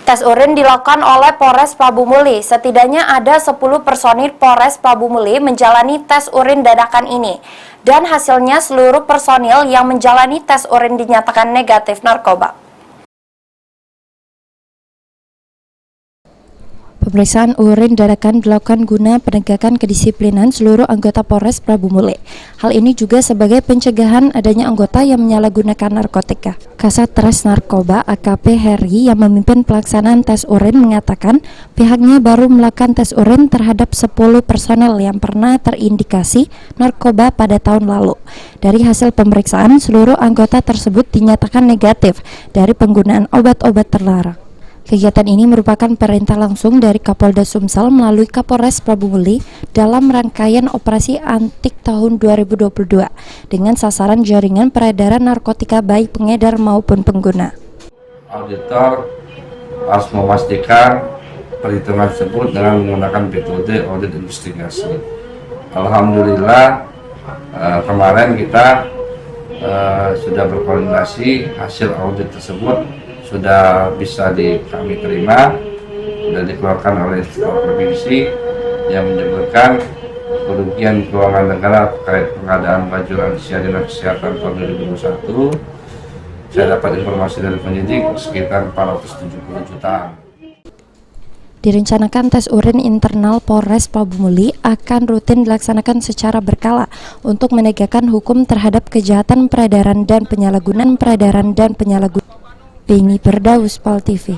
Tes urin dilakukan oleh Polres Pabumuli. Setidaknya ada 10 personil Polres Pabumuli menjalani tes urin dadakan ini. Dan hasilnya seluruh personil yang menjalani tes urin dinyatakan negatif narkoba. Pemeriksaan urin dadakan dilakukan guna penegakan kedisiplinan seluruh anggota Polres Pabumuli. Hal ini juga sebagai pencegahan adanya anggota yang menyalahgunakan narkotika. Kasat Res Narkoba AKP Heri yang memimpin pelaksanaan tes urin mengatakan pihaknya baru melakukan tes urin terhadap 10 personel yang pernah terindikasi narkoba pada tahun lalu. Dari hasil pemeriksaan, seluruh anggota tersebut dinyatakan negatif dari penggunaan obat-obat terlarang. Kegiatan ini merupakan perintah langsung dari Kapolda Sumsel melalui Kapolres Pabumuli dalam rangkaian operasi antik tahun 2022 dengan sasaran jaringan peredaran narkotika baik pengedar maupun pengguna. Auditor harus memastikan perhitungan tersebut dengan menggunakan metode audit investigasi. Alhamdulillah kemarin kita sudah berkoordinasi, hasil audit tersebut sudah bisa kami terima dan dikeluarkan oleh provinsi yang menyebutkan kerugian keuangan negara terkait pengadaan baju lansia dinas kesehatan tahun 2021. Saya dapat informasi dari penyidik sekitar 470 jutaan. Direncanakan tes urin internal Polres Pabumuli akan rutin dilaksanakan secara berkala untuk menegakkan hukum terhadap kejahatan peredaran dan penyalahgunaan peredaran dan penyalahgunaan. Beni Perdaus, Pal TV.